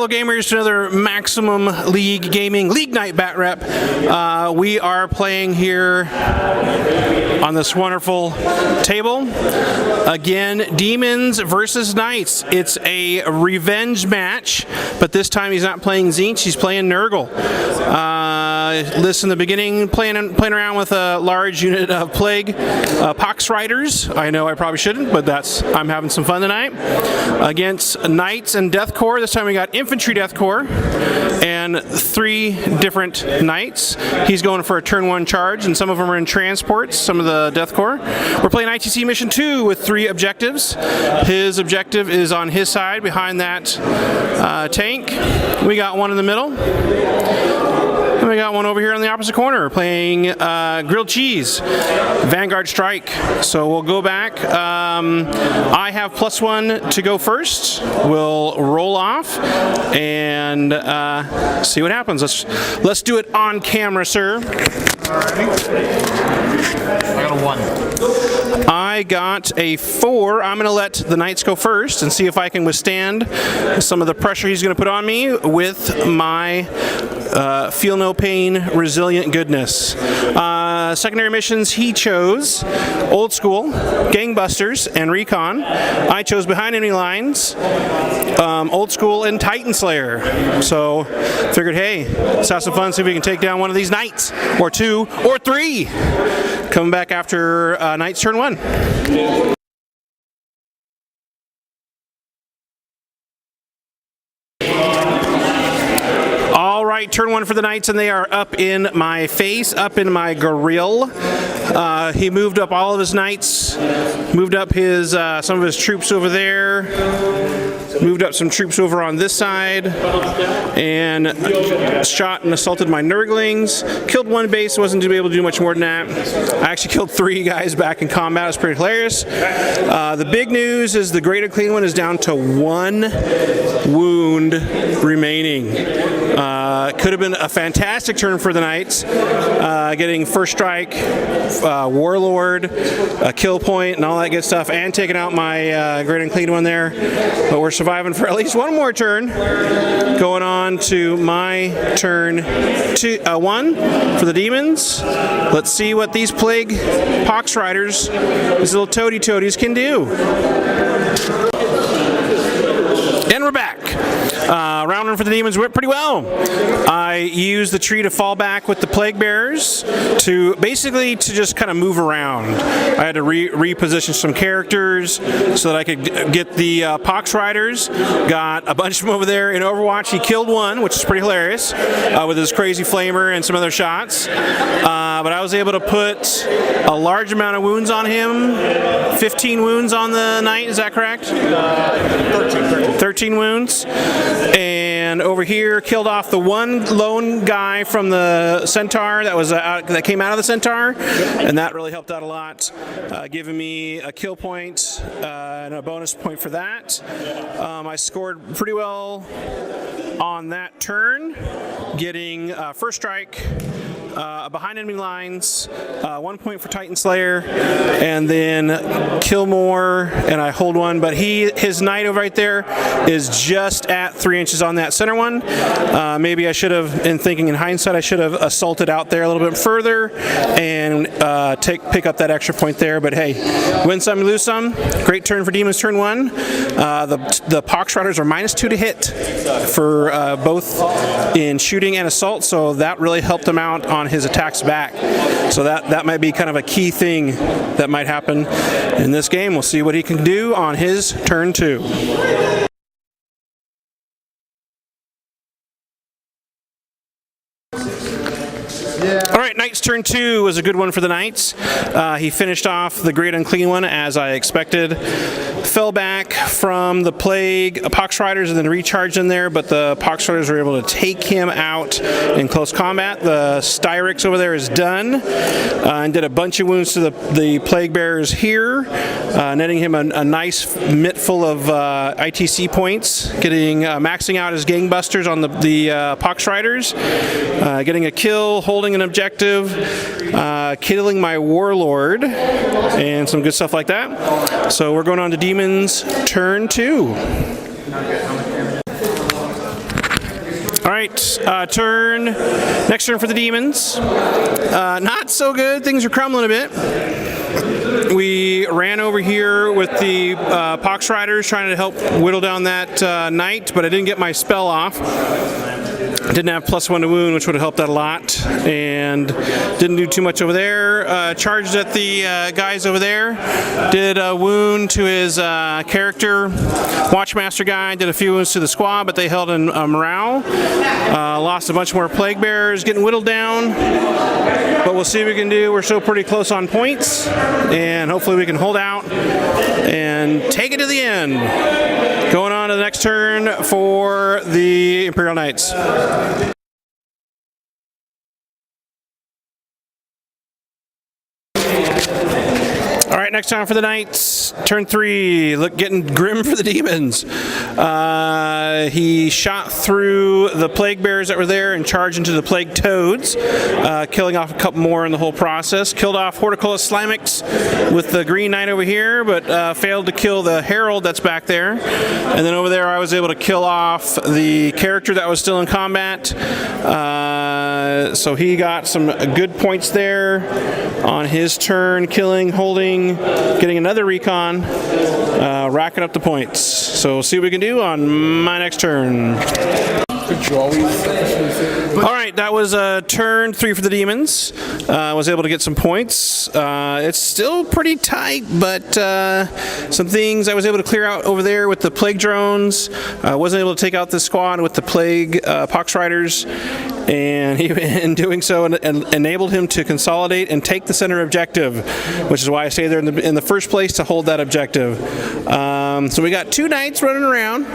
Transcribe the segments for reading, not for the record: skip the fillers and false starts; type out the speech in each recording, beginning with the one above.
fellow gamers, to another Maximum League Gaming League Night Batrep. We are playing here on this wonderful table. Again, Daemons versus Knights. It's a revenge match, but this time he's not playing Tzeentch, he's playing Nurgle. Listen, in the beginning, playing around with a large unit of Plague Pox Riders. I know I probably shouldn't, but I'm having some fun tonight. Against Knights and Death Corps. This time we got Infantry Death Corps and 3 different Knights. He's going for a turn 1 charge, and some of them are in transports, some of the Death Corps. We're playing ITC Mission 2 with 3 objectives. His objective is on his side, behind that tank. We got one in the middle. And we got one over here in the opposite corner playing grilled cheese, Vanguard Strike. So we'll go back. I have +1 to go first. We'll roll off and see what happens. Let's do it on camera, sir. I got a 1. I got a 4. I'm going to let the Knights go first and see if I can withstand some of the pressure he's going to put on me with my feel no pain, resilient goodness. Secondary missions, he chose Old School, Gangbusters, and Recon. I chose Behind Enemy Lines, Old School, and Titan Slayer. So figured, hey, let's have some fun, see if we can take down one of these Knights, or 2, or 3. Coming back after Knights turn 1. Alright, turn 1 for the Knights, and they are up in my face, up in my grill. He moved up all of his Knights, moved up his some of his troops over there, moved up some troops over on this side, and shot and assaulted my Nurglings. Killed 1 base, wasn't able to do much more than that. I actually killed 3 guys back in combat. It was pretty hilarious. The big news is the Great Unclean One is down to 1 wound remaining. Could have been a fantastic turn for the Knights, getting first strike, Warlord, a kill point, and all that good stuff, and taking out my Great Unclean One there. But we're surviving for at least 1 more turn. Going on to my turn 1 for the Demons. Let's see what these Plague Pox Riders, these little toadies can do. And we're back. Round 1 for the Demons went pretty well. I used the tree to fall back with the Plague Bearers to basically just kind of move around. I had to reposition some characters so that I could get the Pox Riders. Got a bunch of them over there in Overwatch. He killed 1, which is pretty hilarious, with his crazy flamer and some other shots. But I was able to put a large amount of wounds on him. 15 wounds on the Knight, is that correct? 13 wounds. And over here, killed off the 1 lone guy from the Centaur that came out of the Centaur, and that really helped out a lot, giving me a kill point and a bonus point for that. I scored pretty well on that turn, getting first strike, behind enemy lines, 1 point for Titan Slayer, and then kill more, and I hold 1. But his Knight over right there is just at 3 inches on that center one. Maybe I should have, in hindsight, I should have assaulted out there a little bit further and pick up that extra point there. But hey, win some, lose some. Great turn for Demons turn 1. The Pox Riders are -2 to hit for both in shooting and assault, so that really helped him out on his attacks back. So that might be kind of a key thing that might happen in this game. We'll see what he can do on his turn 2. Alright, Knights turn 2 was a good one for the Knights. He finished off the Great Unclean One as I expected. Fell back from the Plague Pox Riders and then recharged in there, but the Pox Riders were able to take him out in close combat. The Styrix over there is done, and did a bunch of wounds to the Plague Bearers here, netting him a nice mitt full of ITC points, maxing out his Gangbusters on the Pox Riders, getting a kill, holding an objective, killing my Warlord, and some good stuff like that. So we're going on to Demons turn 2. right, next turn for the Demons. Not so good. Things are crumbling a bit. We ran over here with the Pox Riders trying to help whittle down that knight, but I didn't get my spell off. Didn't have +1 to wound, which would have helped out a lot, and didn't do too much over there. Charged at the guys over there, did a wound to his character. Watchmaster guy did a few wounds to the squad, but they held in morale. Lost a bunch more plague bearers, getting whittled down, but we'll see what we can do. We're still pretty close on points, and hopefully we can hold out and take it to the end. Going on to the next turn for the Imperial Knights. All right, next time for the Knights, turn 3. Look, getting grim for the Demons. He shot through the Plague Bears that were there and charged into the Plague Toads, killing off a couple more in the whole process. Killed off Horticulus Slimix with the Green Knight over here, but failed to kill the Herald that's back there. And then over there, I was able to kill off the character that was still in combat. So he got some good points there on his turn, killing, holding, getting another recon, racking up the points. So we'll see what we can do on my next turn. All right, that was turn 3 for the Demons. Was able to get some points. It's still pretty tight, but some things I was able to clear out over there with the Plague Drones. I wasn't able to take out the squad with the Plague Pox Riders, and in doing so, enabled him to consolidate and take the center objective, which is why I stayed there in the first place to hold that objective. So we got 2 knights running around.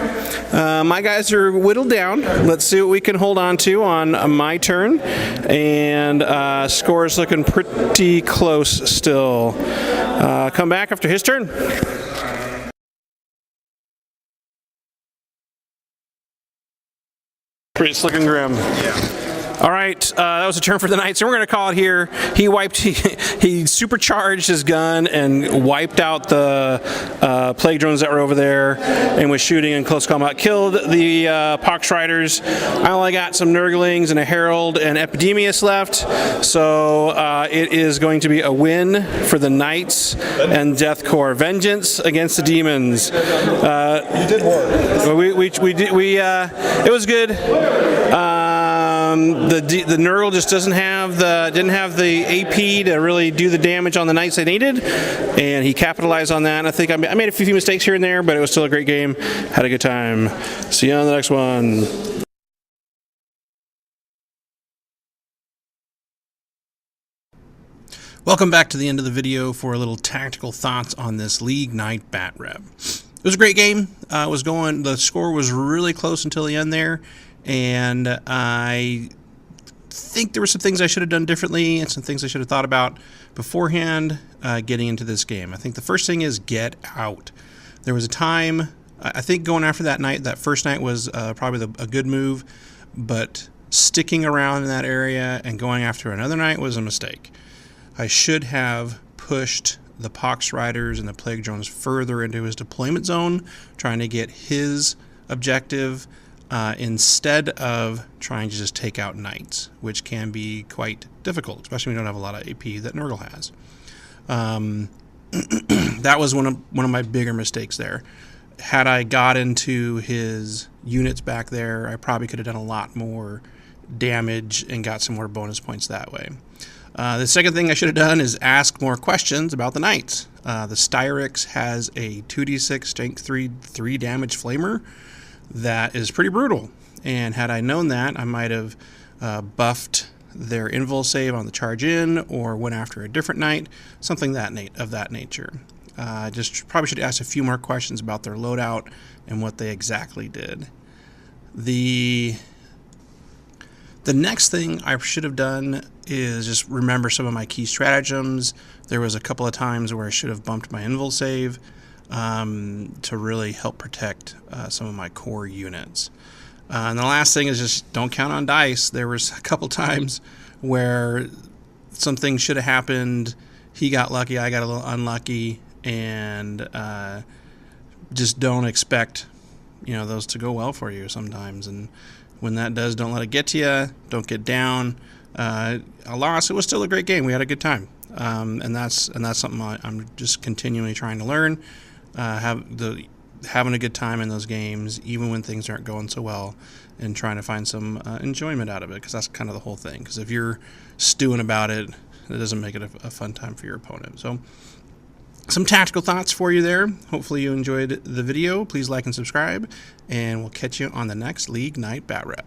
My guys are whittled down. Let's see what we can hold on to on my turn, and score is looking pretty close still. Come back after his turn. It's looking grim. Yeah. All right, that was a turn for the Knights, and we're going to call it here. He supercharged his gun and wiped out the Plague Drones that were over there and was shooting in close combat. Killed the Pox Riders. I only got some Nurglings and a Herald and Epidemius left, so it is going to be a win for the Knights and Death Corps. Vengeance against the Demons. You did work. It was good. The Nurgle just didn't have the AP to really do the damage on the Knights they needed, and he capitalized on that. And I think I made a few mistakes here and there, but it was still a great game. Had a good time. See you on the next one. Welcome back to the end of the video for a little tactical thoughts on this League Knight Batrep. It was a great game. The score was really close until the end there, and I think there were some things I should have done differently and some things I should have thought about beforehand getting into this game. I think the first thing is get out. There was a time, I think going after that first night was probably a good move, but sticking around in that area and going after another night was a mistake. I should have pushed the Pox Riders and the Plague Drones further into his deployment zone, trying to get his objective instead of trying to just take out Knights, which can be quite difficult, especially when you don't have a lot of AP that Nurgle has. That was one of my bigger mistakes there. Had I got into his units back there, I probably could have done a lot more damage and got some more bonus points that way. The second thing I should have done is ask more questions about the Knights. The Styrix has a 2d6 strength 3 damage flamer that is pretty brutal, and had I known that, I might have buffed their invul save on the charge in, or went after a different knight, something of that nature. Just probably should ask a few more questions about their loadout and what they exactly did. The next thing I should have done is just remember some of my key stratagems. There was a couple of times where I should have bumped my invul save to really help protect some of my core units. And the last thing is just don't count on dice. There was a couple times where something should have happened. He got lucky, I got a little unlucky, and just don't expect those to go well for you sometimes. And when that does, don't let it get to you. Don't get down. A loss, it was still a great game. We had a good time, and that's something I'm just continually trying to learn. Having a good time in those games, even when things aren't going so well, and trying to find some enjoyment out of it, because that's kind of the whole thing. Because if you're stewing about it, it doesn't make it a fun time for your opponent. So some tactical thoughts for you there. Hopefully you enjoyed the video. Please like and subscribe, and we'll catch you on the next League Night Batrep.